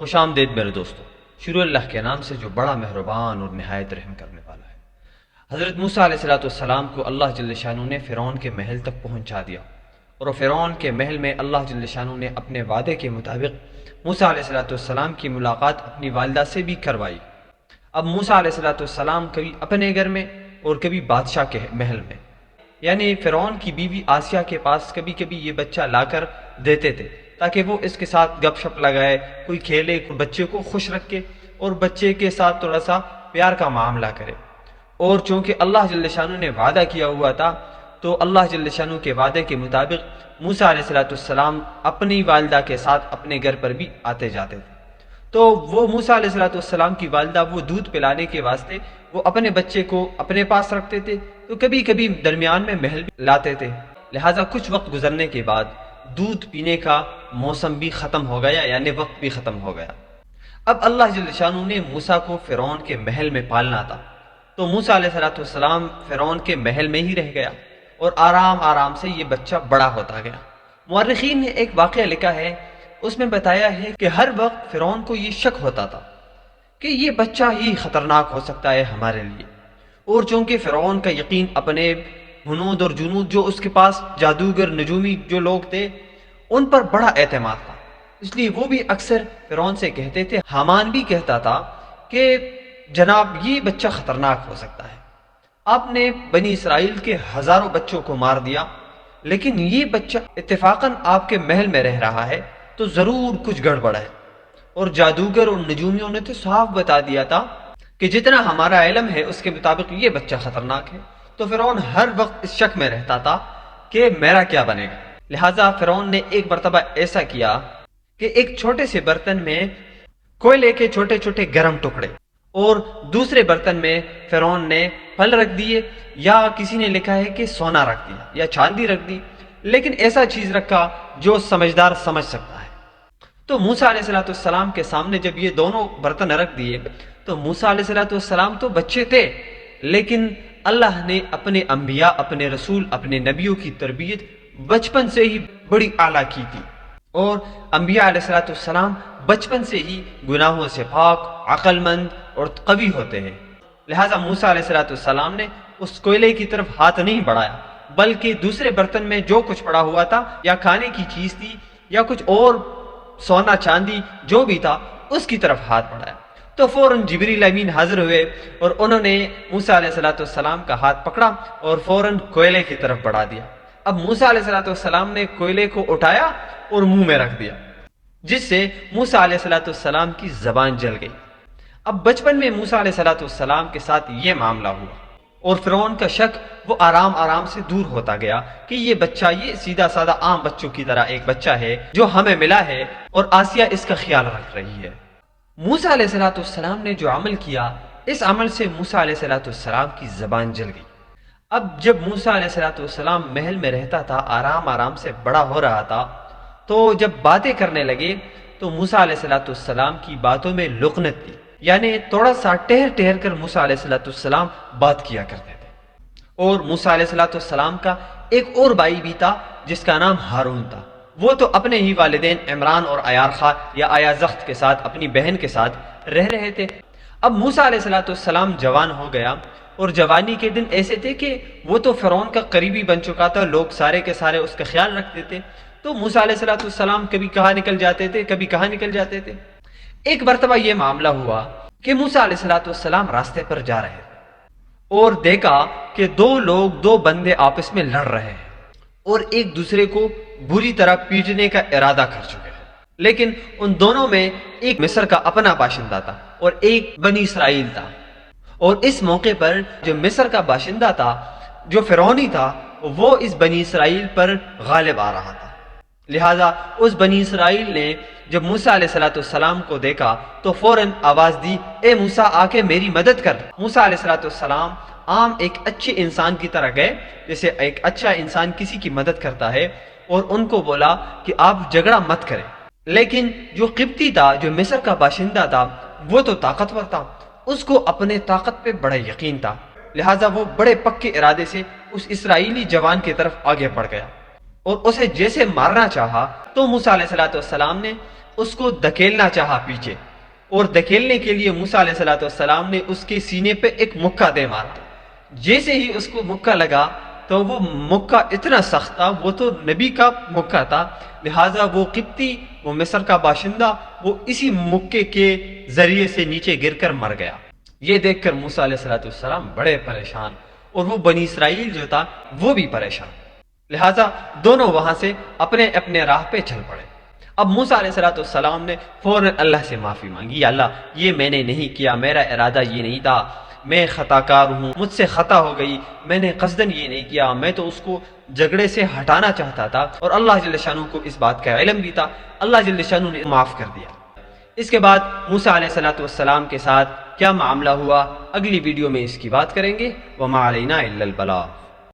خوش آمدید میرے دوستو، شروع اللہ کے نام سے جو بڑا مہربان اور نہایت رحم کرنے والا ہے۔ حضرت موسیٰ علیہ السلام کو اللہ جل شانہ نے فرعون کے محل تک پہنچا دیا، اور فرعون کے محل میں اللہ جل شانہ نے اپنے وعدے کے مطابق موسیٰ علیہ السلام کی ملاقات اپنی والدہ سے بھی کروائی۔ اب موسیٰ علیہ السلام کبھی اپنے گھر میں اور کبھی بادشاہ کے محل میں، یعنی فرعون کی بیوی آسیہ کے پاس کبھی کبھی یہ بچہ لا کر دیتے تھے تاکہ وہ اس کے ساتھ گپ شپ لگائے، کوئی کھیلے، بچے کو خوش رکھے اور بچے کے ساتھ تھوڑا سا پیار کا معاملہ کرے۔ اور چونکہ اللہ جل شانہ نے وعدہ کیا ہوا تھا تو اللہ جل شانہ کے وعدے کے مطابق موسیٰ علیہ السلام اپنی والدہ کے ساتھ اپنے گھر پر بھی آتے جاتے تھے۔ تو وہ موسیٰ علیہ السلام کی والدہ وہ دودھ پلانے کے واسطے وہ اپنے بچے کو اپنے پاس رکھتے تھے، تو کبھی کبھی درمیان میں محل بھی لاتے تھے۔ لہٰذا کچھ وقت گزرنے کے بعد دودھ پینے کا موسم بھی ختم ہو گیا، یعنی وقت بھی ختم ہو گیا۔ اب اللہ جل شانہ نے موسیٰ کو فرعون کے محل میں پالنا تھا، تو موسیٰ علیہ السلام فرعون کے محل میں ہی رہ گیا، اور آرام آرام سے یہ بچہ بڑا ہوتا گیا۔ مورخین نے ایک واقعہ لکھا ہے، اس میں بتایا ہے کہ ہر وقت فرعون کو یہ شک ہوتا تھا کہ یہ بچہ ہی خطرناک ہو سکتا ہے ہمارے لیے، اور چونکہ فرعون کا یقین اپنے ہنود اور جنود، جو اس کے پاس جادوگر نجومی جو لوگ تھے، ان پر بڑا اعتماد تھا، اس لیے وہ بھی اکثر فرعون سے کہتے تھے، حامان بھی کہتا تھا کہ جناب یہ بچہ خطرناک ہو سکتا ہے، آپ نے بنی اسرائیل کے ہزاروں بچوں کو مار دیا، لیکن یہ بچہ اتفاقاً آپ کے محل میں رہ رہا ہے تو ضرور کچھ گڑبڑ ہے۔ اور جادوگر اور نجومیوں نے تو صاف بتا دیا تھا کہ جتنا ہمارا علم ہے اس کے مطابق یہ بچہ خطرناک ہے۔ تو فرعون ہر وقت اس شک میں رہتا تھا کہ میرا کیا بنے گا۔ لہٰذا فرعون نے ایک مرتبہ ایسا کیا کہ ایک چھوٹے سے برتن میں کوئلے کے چھوٹے چھوٹے گرم ٹکڑے، اور دوسرے برتن میں فرعون نے پھل رکھ دیے، یا کسی نے لکھا ہے کہ سونا رکھ دیا یا چاندی رکھ دی، لیکن ایسا چیز رکھا جو سمجھدار سمجھ سکتا ہے۔ تو موسیٰ علیہ السلام کے سامنے جب یہ دونوں برتن رکھ دیے تو موسیٰ علیہ السلام تو بچے تھے، لیکن اللہ نے اپنے انبیاء، اپنے رسول، اپنے نبیوں کی تربیت بچپن سے ہی بڑی اعلیٰ کی تھی، اور انبیاء علیہ السلام بچپن سے ہی گناہوں سے پاک، عقل مند اور قوی ہوتے ہیں۔ لہٰذا موسیٰ علیہ السلام نے اس کوئلے کی طرف ہاتھ نہیں بڑھایا، بلکہ دوسرے برتن میں جو کچھ پڑا ہوا تھا، یا کھانے کی چیز تھی یا کچھ اور سونا چاندی جو بھی تھا، اس کی طرف ہاتھ بڑھایا۔ تو فوراً جبریل امین حاضر ہوئے اور انہوں نے موسیٰ علیہ السلام کا ہاتھ پکڑا اور فوراً کوئلے کی طرف بڑھا دیا۔ اب موسیٰ علیہ السلام نے کوئلے کو اٹھایا اور منہ میں رکھ دیا، جس سے موسیٰ علیہ السلام کی زبان جل گئی۔ اب بچپن میں موسیٰ علیہ السلام کے ساتھ یہ معاملہ ہوا، اور فرعون کا شک وہ آرام آرام سے دور ہوتا گیا کہ یہ بچہ یہ سیدھا سادہ عام بچوں کی طرح ایک بچہ ہے جو ہمیں ملا ہے، اور آسیہ اس کا خیال رکھ رہی ہے۔ موسیٰ علیہ السلام نے جو عمل کیا، اس عمل سے موسیٰ علیہ السلام کی زبان جل گئی۔ اب جب موسیٰ علیہ السلام محل میں رہتا تھا، آرام آرام سے بڑا ہو رہا تھا، تو جب باتیں کرنے لگے تو موسیٰ علیہ السلام کی باتوں میں لقنت تھی، یعنی تھوڑا سا ٹہر ٹہر کر موسیٰ علیہ السلام بات کیا کرتے تھے۔ اور موسیٰ علیہ السلام کا ایک اور بھائی بھی تھا جس کا نام ہارون تھا، وہ تو اپنے ہی والدین عمران اور ایارخا یا ایازخت کے ساتھ اپنی بہن کے ساتھ رہ رہے تھے۔ اب موسیٰ علیہ السلام جوان ہو گیا، اور جوانی کے دن ایسے تھے کہ وہ تو فرعون کا قریبی بن چکا تھا، لوگ سارے کے سارے اس کا خیال رکھتے تھے، تو موسیٰ علیہ السلام کبھی کہاں نکل جاتے تھے، کبھی کہاں نکل جاتے تھے۔ ایک مرتبہ یہ معاملہ ہوا کہ موسیٰ علیہ السلام راستے پر جا رہے تھے، اور دیکھا کہ دو بندے آپس میں لڑ رہے ہیں، اور ایک دوسرے کو بری طرح پیٹنے کا ارادہ کر چکے ہیں، لیکن ان دونوں میں ایک مصر کا اپنا باشندہ تھا اور ایک بنی اسرائیل تھا۔ اور اس موقع پر جو مصر کا باشندہ تھا، جو فرعونی تھا، وہ اس بنی اسرائیل پر غالب آ رہا تھا۔ لہٰذا اس بنی اسرائیل نے جب موسیٰ علیہ السلام کو دیکھا تو فوراً آواز دی، اے موسیٰ آ کے میری مدد کر۔ موسیٰ علیہ السلام عام ایک اچھے انسان کی طرح گئے، جیسے ایک اچھا انسان کسی کی مدد کرتا ہے، اور ان کو بولا کہ آپ جھگڑا مت کریں۔ لیکن جو قبطی تھا، جو مصر کا باشندہ تھا، وہ تو طاقتور تھا، اس کو اپنے طاقت پہ بڑا یقین تھا، لہٰذا وہ بڑے پکے ارادے سے اس اسرائیلی جوان کی طرف آگے بڑھ گیا اور اسے جیسے مارنا چاہا، تو موسیٰ علیہ السلام نے اس کو دھکیلنا چاہا پیچھے، اور دھکیلنے کے لیے موسیٰ علیہ السلام نے اس کے سینے پہ ایک مکہ دے مارا۔ جیسے ہی اس کو مکہ لگا تو وہ مکہ اتنا سخت تھا، وہ تو نبی کا مکہ تھا، لہٰذا وہ قبطی، وہ مصر کا باشندہ، وہ اسی مکے کے ذریعے سے نیچے گر کر مر گیا۔ یہ دیکھ کر موسیٰ علیہ السلام بڑے پریشان، اور وہ بنی اسرائیل جو تھا وہ بھی پریشان، لہٰذا دونوں وہاں سے اپنے اپنے راہ پہ چل پڑے۔ اب موسیٰ علیہ السلام نے فوراً اللہ سے معافی مانگی، یا اللہ یہ میں نے نہیں کیا، میرا ارادہ یہ نہیں تھا، میں خطا کار ہوں، مجھ سے خطا ہو گئی، میں نے قصداً یہ نہیں کیا، میں تو اس کو جھگڑے سے ہٹانا چاہتا تھا، اور اللہ جل شانہ کو اس بات کا علم بھی تھا، اللہ جل شانہ نے معاف کر دیا۔ اس کے بعد موسیٰ علیہ السلام کے ساتھ کیا معاملہ ہوا، اگلی ویڈیو میں اس کی بات کریں گے۔ وما علینا الا البلاغ۔